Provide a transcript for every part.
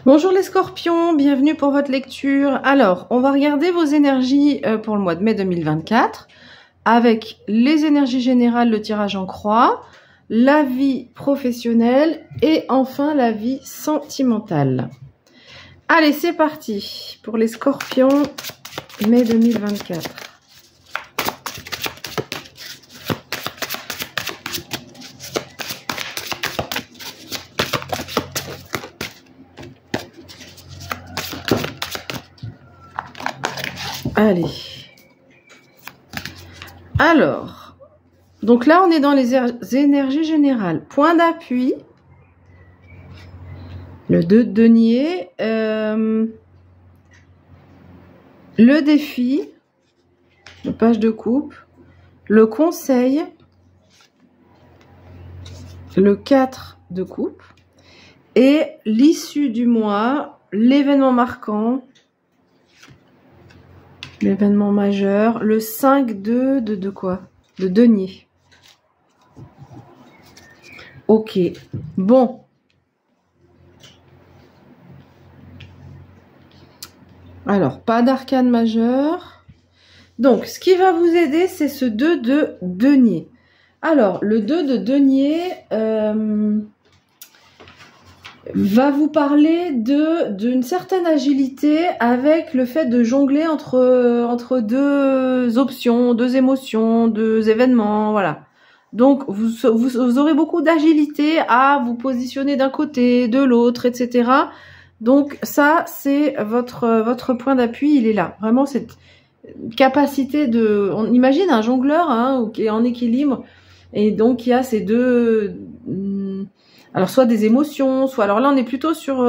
Bonjour les scorpions, bienvenue pour votre lecture. Alors, on va regarder vos énergies pour le mois de mai 2024 avec les énergies générales, le tirage en croix, la vie professionnelle et enfin la vie sentimentale. Allez, c'est parti pour les scorpions mai 2024. Allez. Alors, donc là, on est dans les énergies générales. Point d'appui. Le 2 de denier. Le défi. Le page de coupe. Le conseil. Le 4 de coupe. Et l'issue du mois. L'événement marquant. L'événement majeur, le 5 de quoi? De denier. Ok, bon. Alors, pas d'arcane majeur. Donc, ce qui va vous aider, c'est ce 2 de denier. Alors, le 2 de denier va vous parler d'une certaine agilité avec le fait de jongler entre deux options, deux émotions, deux événements, voilà. Donc, vous aurez beaucoup d'agilité à vous positionner d'un côté, de l'autre, etc. Donc, ça, c'est votre point d'appui, il est là. Vraiment, cette capacité de... On imagine un jongleur hein, qui est en équilibre, et donc il y a ces deux... Alors, soit des émotions, soit... Alors là, on est plutôt sur...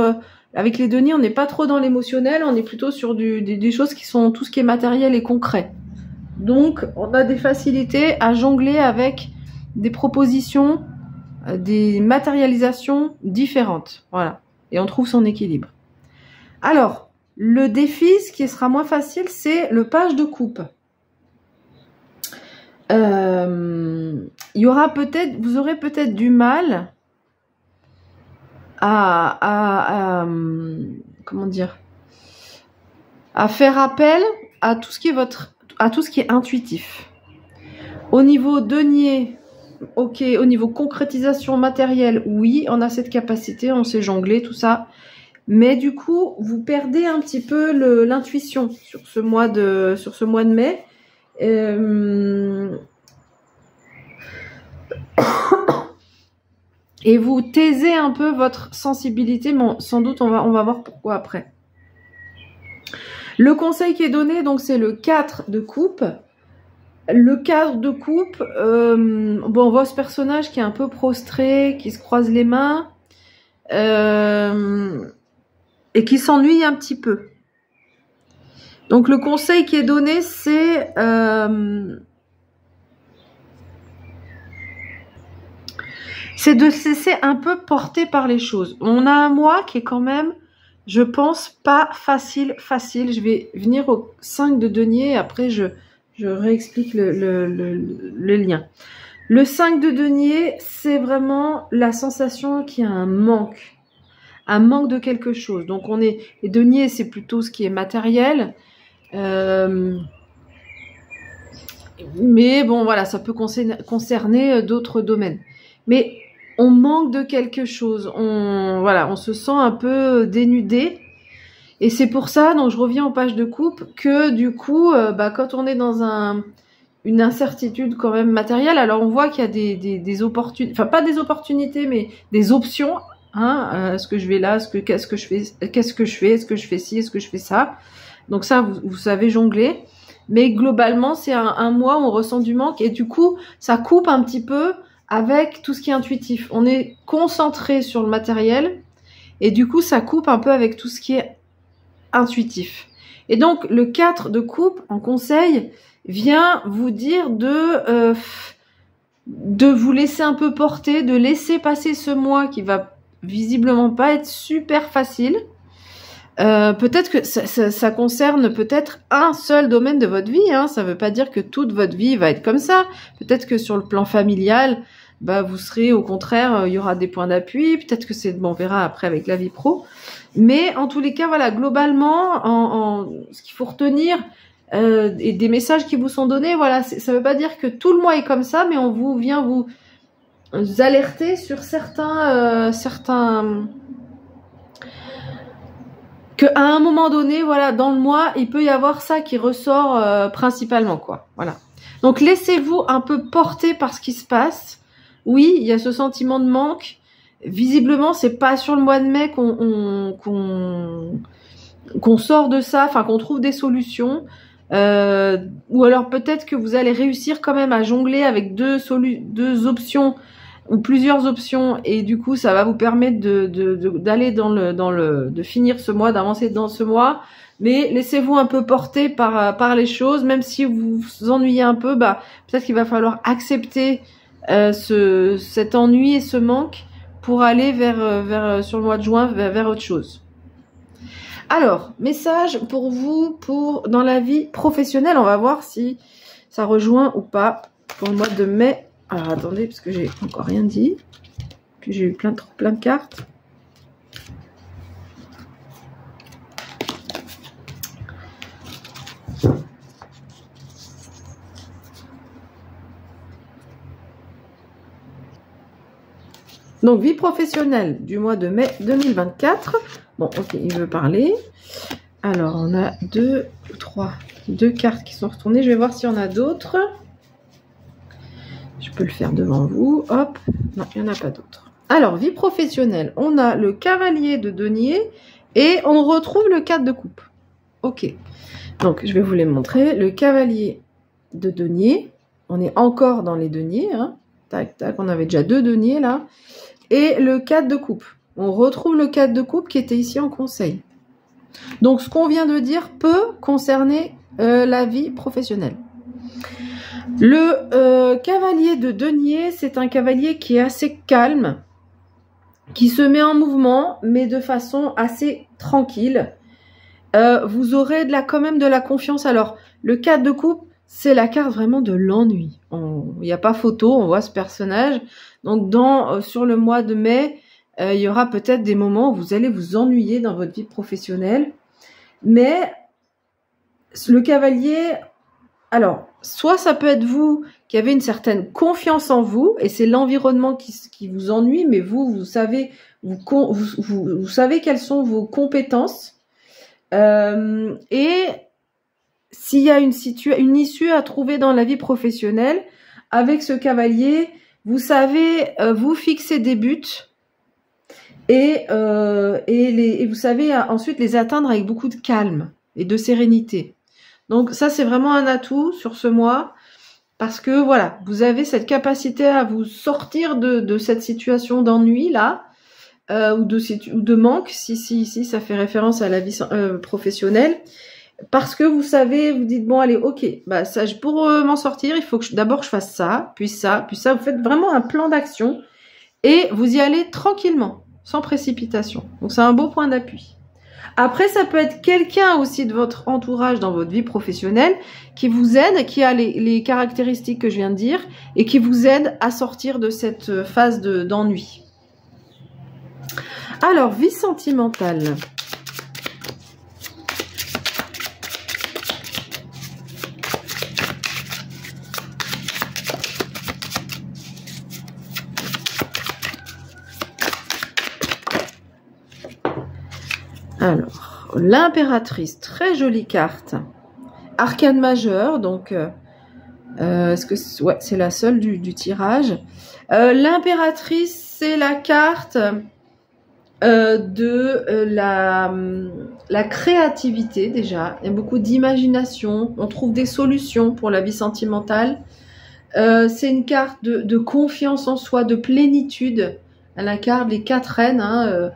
avec les deniers, on n'est pas trop dans l'émotionnel, on est plutôt sur des choses qui sont tout ce qui est matériel et concret. Donc, on a des facilités à jongler avec des propositions, des matérialisations différentes. Voilà. Et on trouve son équilibre. Alors, le défi, ce qui sera moins facile, c'est le page de coupe. Il y aura peut-être... Vous aurez peut-être du mal... comment dire, à faire appel à tout ce qui est intuitif. Au niveau denier, ok, au niveau concrétisation matérielle, oui, on a cette capacité, on sait jongler, tout ça. Mais du coup, vous perdez un petit peu l'intuition sur ce mois de mai. Et vous taisez un peu votre sensibilité, mais sans doute on va voir pourquoi après. Le conseil qui est donné, donc c'est le 4 de coupe. Le 4 de coupe, bon, on voit ce personnage qui est un peu prostré, qui se croise les mains, et qui s'ennuie un petit peu. Donc le conseil qui est donné, c'est... c'est de se laisser un peu porter par les choses. On a un mois qui est quand même, je pense, pas facile. Je vais venir au 5 de denier, et après je réexplique le lien. Le 5 de denier, c'est vraiment la sensation qu'il y a un manque de quelque chose. Donc on est, les deniers, c'est plutôt ce qui est matériel. Mais bon, voilà, ça peut concerner d'autres domaines. Mais on manque de quelque chose, on se sent un peu dénudé, et c'est pour ça, donc je reviens aux pages de coupe, que du coup, quand on est dans une incertitude quand même matérielle, alors on voit qu'il y a des opportunités, enfin pas des opportunités, mais des options, hein, est-ce que je vais là, qu'est-ce que je fais, est-ce que je fais ci, est-ce que je fais ça, donc ça, vous savez jongler, mais globalement, c'est un mois où on ressent du manque, et du coup, ça coupe un petit peu avec tout ce qui est intuitif. On est concentré sur le matériel et du coup, ça coupe un peu avec tout ce qui est intuitif. Et donc, le 4 de coupe, en conseil, vient vous dire de vous laisser un peu porter, de laisser passer ce mois qui va visiblement pas être super facile. Peut-être que ça concerne peut-être un seul domaine de votre vie, hein. Ça veut pas dire que toute votre vie va être comme ça. Peut-être que sur le plan familial, bah vous serez au contraire, il y aura des points d'appui. Peut-être que c'est, bon, on verra après avec la vie pro. Mais en tous les cas, voilà, globalement, ce qu'il faut retenir et des messages qui vous sont donnés, voilà, ça veut pas dire que tout le mois est comme ça, mais on vous vient vous alerter sur certains que à un moment donné, voilà, dans le mois, il peut y avoir ça qui ressort principalement, quoi. Voilà. Donc laissez-vous un peu porter par ce qui se passe. Oui, il y a ce sentiment de manque. Visiblement, c'est pas sur le mois de mai qu'on sort de ça, enfin qu'on trouve des solutions. Ou alors peut-être que vous allez réussir quand même à jongler avec deux options ou plusieurs options, et du coup ça va vous permettre d'aller de finir ce mois, d'avancer dans ce mois. Mais laissez-vous un peu porter par les choses, même si vous vous ennuyez un peu, bah peut-être qu'il va falloir accepter cet ennui et ce manque pour aller vers sur le mois de juin vers autre chose. Alors, message pour vous dans la vie professionnelle, on va voir si ça rejoint ou pas pour le mois de mai. Alors attendez, parce que j'ai encore rien dit. Puis j'ai eu plein de cartes. Donc, vie professionnelle du mois de mai 2024. Bon, ok, il veut parler. Alors, on a deux cartes qui sont retournées. Je vais voir s'il y en a d'autres. Je peux le faire devant vous. Hop. Non, il n'y en a pas d'autres. Alors, vie professionnelle. On a le cavalier de denier et on retrouve le 4 de coupe. Ok. Donc, je vais vous les montrer. Le cavalier de denier. On est encore dans les deniers. Hein. Tac, tac. On avait déjà 2 deniers là. Et le 4 de coupe. On retrouve le 4 de coupe qui était ici en conseil. Donc, ce qu'on vient de dire peut concerner la vie professionnelle. Le cavalier de denier, c'est un cavalier qui est assez calme, qui se met en mouvement, mais de façon assez tranquille. Vous aurez quand même de la confiance. Alors, le 4 de coupe, c'est la carte vraiment de l'ennui. Il n'y a pas photo, on voit ce personnage. Donc, sur le mois de mai, il y aura peut-être des moments où vous allez vous ennuyer dans votre vie professionnelle. Mais le cavalier, alors, soit ça peut être vous qui avez une certaine confiance en vous, et c'est l'environnement qui vous ennuie, mais vous savez, vous savez quelles sont vos compétences. Et s'il y a une issue à trouver dans la vie professionnelle, avec ce cavalier, vous savez vous fixer des buts et vous savez ensuite les atteindre avec beaucoup de calme et de sérénité. Donc ça, c'est vraiment un atout sur ce mois parce que voilà, vous avez cette capacité à vous sortir de cette situation d'ennui là ou de manque, si ça fait référence à la vie professionnelle. Parce que vous savez, vous dites, bon, allez, ok, bah, ça, pour m'en sortir, il faut que d'abord je fasse ça, puis ça, puis ça. Vous faites vraiment un plan d'action et vous y allez tranquillement, sans précipitation. Donc, c'est un beau point d'appui. Après, ça peut être quelqu'un aussi de votre entourage dans votre vie professionnelle qui vous aide, qui a les caractéristiques que je viens de dire et qui vous aide à sortir de cette phase d'ennui. Alors, vie sentimentale. Alors, l'impératrice, très jolie carte. Arcane majeur, donc, est-ce que ouais, c'est la seule du tirage. L'impératrice, c'est la carte de la créativité déjà. Il y a beaucoup d'imagination. On trouve des solutions pour la vie sentimentale. C'est une carte de confiance en soi, de plénitude. Elle incarne les 4 reines, hein,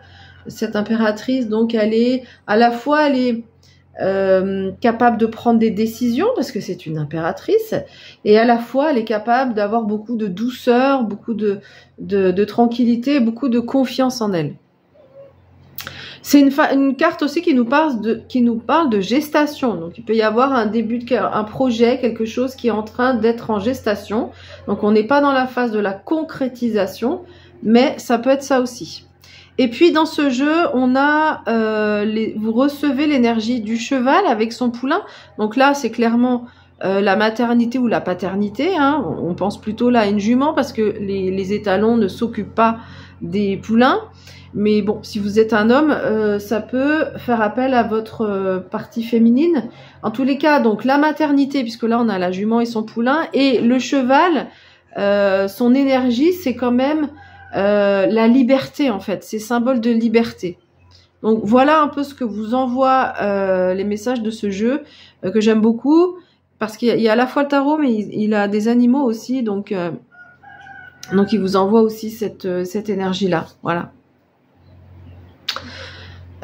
cette impératrice, donc elle est capable de prendre des décisions parce que c'est une impératrice, et à la fois elle est capable d'avoir beaucoup de douceur, beaucoup de tranquillité, beaucoup de confiance en elle. C'est une carte aussi qui nous parle de gestation. Donc, il peut y avoir un début un projet, quelque chose qui est en train d'être en gestation. Donc, on n'est pas dans la phase de la concrétisation, mais ça peut être ça aussi. Et puis, dans ce jeu, on a, vous recevez l'énergie du cheval avec son poulain. Donc là, c'est clairement la maternité ou la paternité. Hein. On pense plutôt là à une jument parce que les étalons ne s'occupent pas des poulains. Mais bon, si vous êtes un homme, ça peut faire appel à votre partie féminine. En tous les cas, donc la maternité, puisque là on a la jument et son poulain, et le cheval, son énergie, c'est quand même la liberté en fait. C'est symbole de liberté. Donc voilà un peu ce que vous envoient les messages de ce jeu que j'aime beaucoup, parce qu'il y a à la fois le tarot, mais il a des animaux aussi, donc il vous envoie aussi cette énergie-là. Voilà.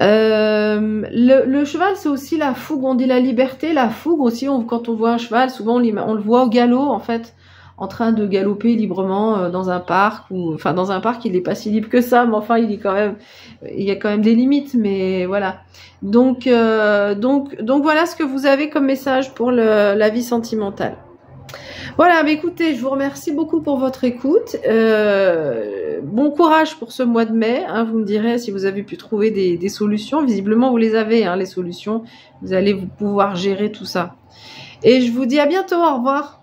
Le cheval, c'est aussi la fougue. On dit la liberté, la fougue aussi. Quand on voit un cheval, souvent on le voit au galop, en fait, en train de galoper librement dans un parc. Enfin, dans un parc, il n'est pas si libre que ça, mais enfin, il y a quand même des limites. Mais voilà. Donc voilà ce que vous avez comme message pour la vie sentimentale. Voilà, mais écoutez, je vous remercie beaucoup pour votre écoute. Bon courage pour ce mois de mai. Hein, vous me direz si vous avez pu trouver des solutions. Visiblement, vous les avez, hein, les solutions. Vous allez pouvoir gérer tout ça. Et je vous dis à bientôt. Au revoir.